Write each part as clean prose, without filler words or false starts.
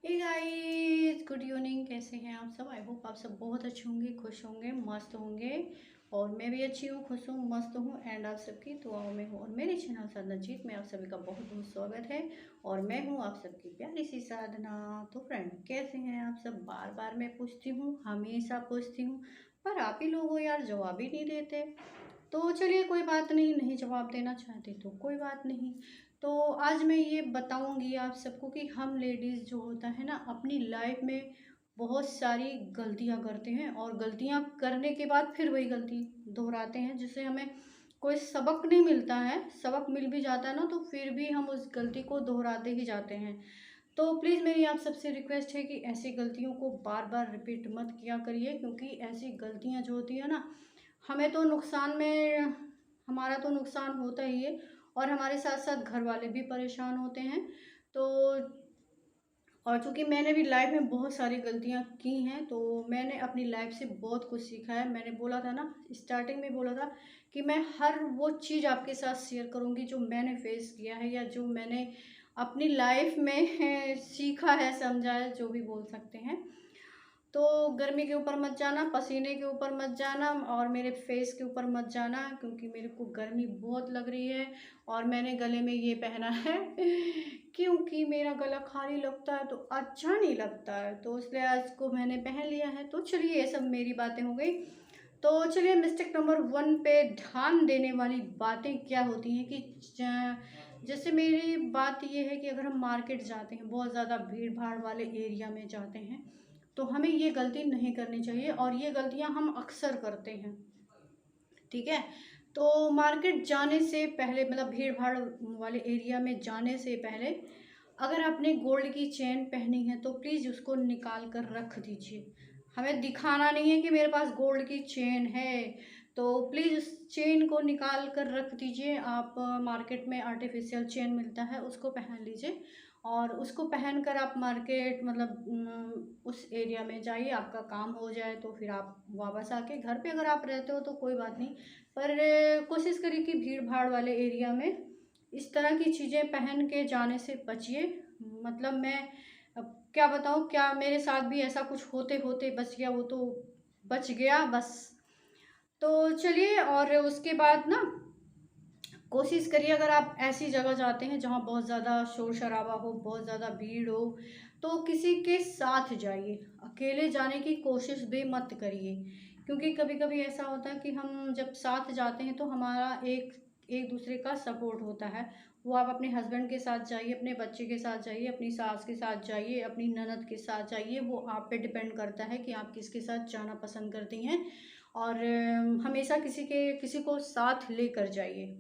Hey guys, good evening. कैसे हैं आप सब? आई होप आप सब बहुत अच्छे होंगे, खुश होंगे, मस्त होंगे। और मैं भी अच्छी हूँ, खुश हूँ, मस्त हूँ एंड आप सबकी दुआओं में हूँ। और मेरे चैनल साधना जीत में आप सभी का बहुत बहुत स्वागत है। और मैं हूँ आप सबकी प्यारी सी साधना। तो फ्रेंड, कैसे हैं आप सब? बार बार मैं पूछती हूँ, हमेशा पूछती हूँ, पर आप ही लोग हो यार, जवाब ही नहीं देते। तो चलिए, कोई बात नहीं, नहीं जवाब देना चाहते तो कोई बात नहीं। तो आज मैं ये बताऊंगी आप सबको कि हम लेडीज़ जो होता है ना, अपनी लाइफ में बहुत सारी गलतियां करते हैं और गलतियां करने के बाद फिर वही गलती दोहराते हैं, जिससे हमें कोई सबक नहीं मिलता है। सबक मिल भी जाता है ना, तो फिर भी हम उस गलती को दोहराते ही जाते हैं। तो प्लीज़ मेरी आप सबसे रिक्वेस्ट है कि ऐसी गलतियों को बार बार रिपीट मत किया करिए, क्योंकि ऐसी गलतियां जो होती है ना, हमें तो नुकसान में, हमारा तो नुकसान होता ही है और हमारे साथ साथ घर वाले भी परेशान होते हैं। तो और चूंकि मैंने भी लाइफ में बहुत सारी गलतियां की हैं, तो मैंने अपनी लाइफ से बहुत कुछ सीखा है। मैंने बोला था ना, स्टार्टिंग में बोला था कि मैं हर वो चीज़ आपके साथ शेयर करूंगी जो मैंने फेस किया है या जो मैंने अपनी लाइफ में सीखा है, समझा है, जो भी बोल सकते हैं। तो गर्मी के ऊपर मत जाना, पसीने के ऊपर मत जाना और मेरे फेस के ऊपर मत जाना, क्योंकि मेरे को गर्मी बहुत लग रही है। और मैंने गले में ये पहना है क्योंकि मेरा गला खाली लगता है तो अच्छा नहीं लगता है, तो इसलिए आज को मैंने पहन लिया है। तो चलिए, ये सब मेरी बातें हो गई। तो चलिए, मिस्टेक नंबर 1 पे ध्यान देने वाली बातें क्या होती हैं कि जैसे मेरी बात ये है कि अगर हम मार्केट जाते हैं, बहुत ज़्यादा भीड़ भाड़ वाले एरिया में जाते हैं, तो हमें ये गलती नहीं करनी चाहिए और ये गलतियां हम अक्सर करते हैं। ठीक है। तो मार्केट जाने से पहले, मतलब भीड़ भाड़ वाले एरिया में जाने से पहले, अगर आपने गोल्ड की चेन पहनी है तो प्लीज़ उसको निकाल कर रख दीजिए। हमें दिखाना नहीं है कि मेरे पास गोल्ड की चेन है, तो प्लीज़ उस चेन को निकाल कर रख दीजिए। आप मार्केट में आर्टिफिशियल चेन मिलता है, उसको पहन लीजिए और उसको पहन कर आप मार्केट, मतलब उस एरिया में जाइए। आपका काम हो जाए तो फिर आप वापस आके घर पे, अगर आप रहते हो तो कोई बात नहीं, पर कोशिश करिए कि भीड़ भाड़ वाले एरिया में इस तरह की चीज़ें पहन के जाने से बचिए। मतलब मैं अब क्या बताऊँ, क्या मेरे साथ भी ऐसा कुछ होते होते बच गया, वो तो बच गया बस। तो चलिए, और उसके बाद ना, कोशिश करिए अगर आप ऐसी जगह जाते हैं जहाँ बहुत ज़्यादा शोर शराबा हो, बहुत ज़्यादा भीड़ हो, तो किसी के साथ जाइए। अकेले जाने की कोशिश भी मत करिए, क्योंकि कभी कभी ऐसा होता है कि हम जब साथ जाते हैं तो हमारा एक एक दूसरे का सपोर्ट होता है। वो आप अपने हस्बैंड के साथ जाइए, अपने बच्चे के साथ जाइए, अपनी सास के साथ जाइए, अपनी ननद के साथ जाइए, वो आप पे डिपेंड करता है कि आप किसके साथ जाना पसंद करती हैं। और हमेशा किसी को साथ लेकर जाइए।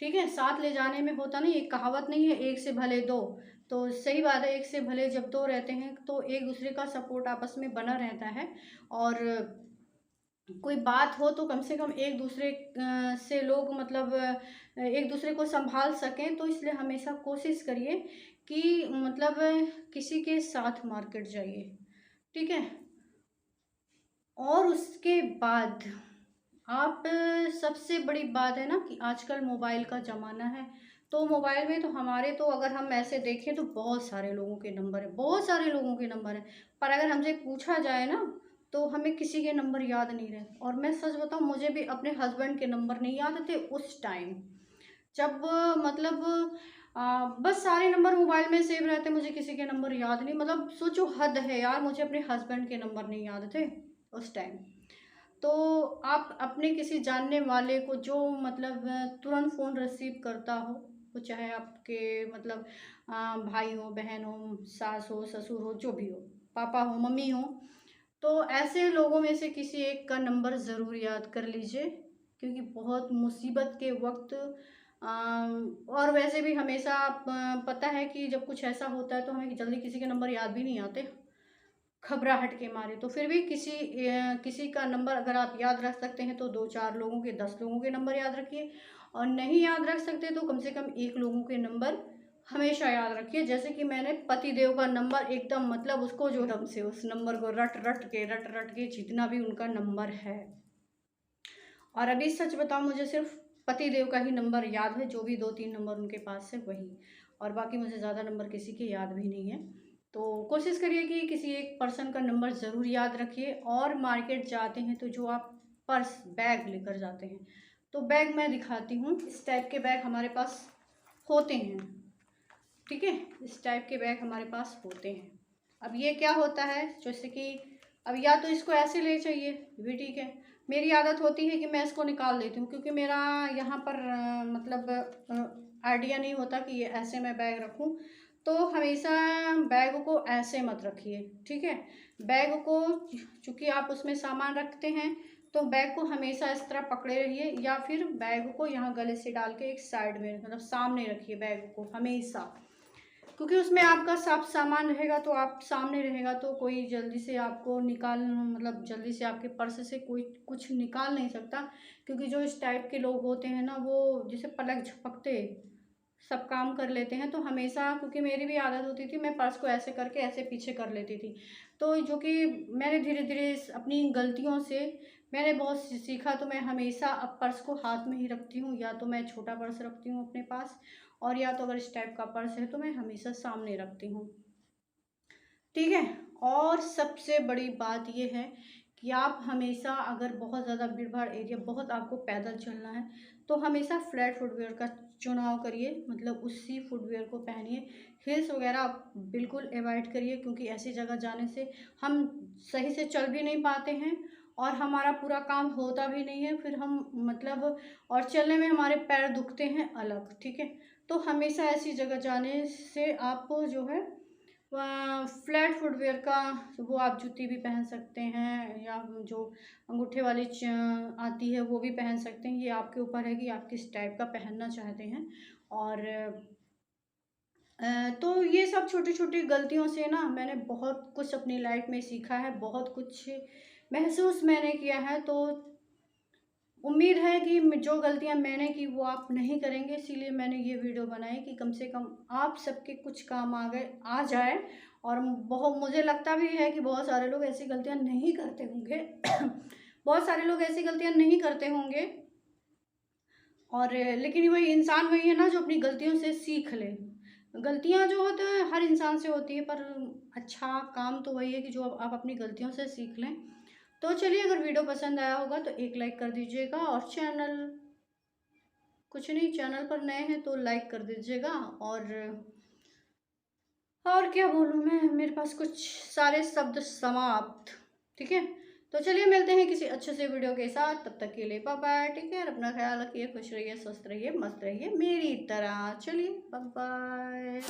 ठीक है। साथ ले जाने में होता नहीं, एक कहावत नहीं है, एक से भले दो। तो सही बात है, एक से भले जब दो रहते हैं तो एक दूसरे का सपोर्ट आपस में बना रहता है। और कोई बात हो तो कम से कम एक दूसरे से लोग, मतलब एक दूसरे को संभाल सकें। तो इसलिए हमेशा कोशिश करिए कि मतलब किसी के साथ मार्केट जाइए। ठीक है। और उसके बाद आप, सबसे बड़ी बात है ना कि आजकल मोबाइल का ज़माना है। तो मोबाइल में तो हमारे, तो अगर हम ऐसे देखें तो बहुत सारे लोगों के नंबर है, बहुत सारे लोगों के नंबर है। पर अगर हमसे पूछा जाए ना, तो हमें किसी के नंबर याद नहीं रहे। और मैं सच बताऊं, मुझे भी अपने हस्बैंड के नंबर नहीं याद थे उस टाइम, जब मतलब बस सारे नंबर मोबाइल में सेव रहते, मुझे किसी के नंबर याद नहीं। मतलब सोचो, हद है यार, मुझे अपने हस्बैंड के नंबर नहीं याद थे उस टाइम। तो आप अपने किसी जानने वाले को, जो मतलब तुरंत फ़ोन रिसीव करता हो, वो चाहे आपके मतलब भाई हो, बहन हो, सास हो, ससुर हो, जो भी हो, पापा हो, मम्मी हो, तो ऐसे लोगों में से किसी एक का नंबर ज़रूर याद कर लीजिए, क्योंकि बहुत मुसीबत के वक्त और वैसे भी हमेशा पता है कि जब कुछ ऐसा होता है तो हमें जल्दी किसी के नंबर याद भी नहीं आते, घबराहट के मारे। तो फिर भी किसी का नंबर अगर आप याद रख सकते हैं तो 2-4 लोगों के, 10 लोगों के नंबर याद रखिए। और नहीं याद रख सकते तो कम से कम एक लोगों के नंबर हमेशा याद रखिए। जैसे कि मैंने पति देव का नंबर एकदम, मतलब उसको जो ढंग से उस नंबर को रट रट के जितना भी उनका नंबर है। और अभी सच बताऊं, मुझे सिर्फ पति देव का ही नंबर याद है, जो भी 2-3 नंबर उनके पास है वही। और बाकी मुझे ज़्यादा नंबर किसी के याद भी नहीं है। तो कोशिश करिए कि किसी एक पर्सन का नंबर ज़रूर याद रखिए। और मार्केट जाते हैं तो जो आप पर्स बैग लेकर जाते हैं, तो बैग मैं दिखाती हूँ। इस टाइप के बैग हमारे पास होते हैं, ठीक है, इस टाइप के बैग हमारे पास होते हैं। अब ये क्या होता है, जैसे कि अब या तो इसको ऐसे ले चाहिए, भी ठीक है। मेरी आदत होती है कि मैं इसको निकाल लेती हूँ, क्योंकि मेरा यहाँ पर मतलब आइडिया नहीं होता कि ये ऐसे मैं बैग रखूँ। तो हमेशा बैग को ऐसे मत रखिए, ठीक है। बैग को, चूँकि आप उसमें सामान रखते हैं, तो बैग को हमेशा इस तरह पकड़े रहिए, या फिर बैग को यहाँ गले से डाल के एक साइड में, मतलब सामने रखिए बैग को हमेशा, क्योंकि उसमें आपका सब सामान रहेगा। तो आप सामने रहेगा तो कोई जल्दी से आपको मतलब जल्दी से आपके पर्स से कोई कुछ निकाल नहीं सकता। क्योंकि जो इस टाइप के लोग होते हैं ना, वो जैसे पलक झपकते सब काम कर लेते हैं। तो हमेशा, क्योंकि मेरी भी आदत होती थी, मैं पर्स को ऐसे करके ऐसे पीछे कर लेती थी। तो जो कि मैंने धीरे धीरे अपनी गलतियों से मैंने बहुत सीखा। तो मैं हमेशा अब पर्स को हाथ में ही रखती हूँ, या तो मैं छोटा पर्स रखती हूँ अपने पास, और या तो अगर इस टाइप का पर्स है तो मैं हमेशा सामने रखती हूँ, ठीक है। और सबसे बड़ी बात ये है कि आप हमेशा, अगर बहुत ज़्यादा भीड़ भाड़ एरिया, बहुत आपको पैदल चलना है, तो हमेशा फ्लैट फुटवेयर का चुनाव करिए, मतलब उसी फुटवेयर को पहनिए। हिल्स वगैरह आप बिल्कुल अवॉइड करिए, क्योंकि ऐसी जगह जाने से हम सही से चल भी नहीं पाते हैं, और हमारा पूरा काम होता भी नहीं है। फिर हम मतलब, और चलने में हमारे पैर दुखते हैं अलग, ठीक है। तो हमेशा ऐसी जगह जाने से आप जो है फ्लैट फुटवेयर का, वो आप जूती भी पहन सकते हैं, या जो अंगूठे वाली आती है वो भी पहन सकते हैं। ये आपके ऊपर है कि आप किस टाइप का पहनना चाहते हैं। और तो ये सब छोटी छोटी गलतियों से ना मैंने बहुत कुछ अपनी लाइफ में सीखा है, बहुत कुछ महसूस मैंने किया है। तो उम्मीद है कि जो गलतियां मैंने की वो आप नहीं करेंगे, इसीलिए मैंने ये वीडियो बनाई कि कम से कम आप सबके कुछ काम आ जाए। और बहुत, मुझे लगता भी है कि बहुत सारे लोग ऐसी गलतियां नहीं करते होंगे बहुत सारे लोग ऐसी गलतियां नहीं करते होंगे। और लेकिन वही इंसान वही है ना, जो अपनी गलतियों से सीख ले। गलतियां जो होते हैं हर इंसान से होती है, पर अच्छा काम तो वही है कि जो आप अपनी गलतियों से सीख लें। तो चलिए, अगर वीडियो पसंद आया होगा तो एक लाइक कर दीजिएगा, और कुछ नहीं, चैनल पर नए हैं तो लाइक कर दीजिएगा। और क्या बोलूँ मैं, मेरे पास कुछ सारे शब्द समाप्त, ठीक है। तो चलिए, मिलते हैं किसी अच्छे से वीडियो के साथ, तब तक के लिए बाय बाय, टेक केयर, अपना ख्याल रखिए, खुश रहिए, स्वस्थ रहिए, मस्त रहिए मेरी तरह। चलिए बाय बाय।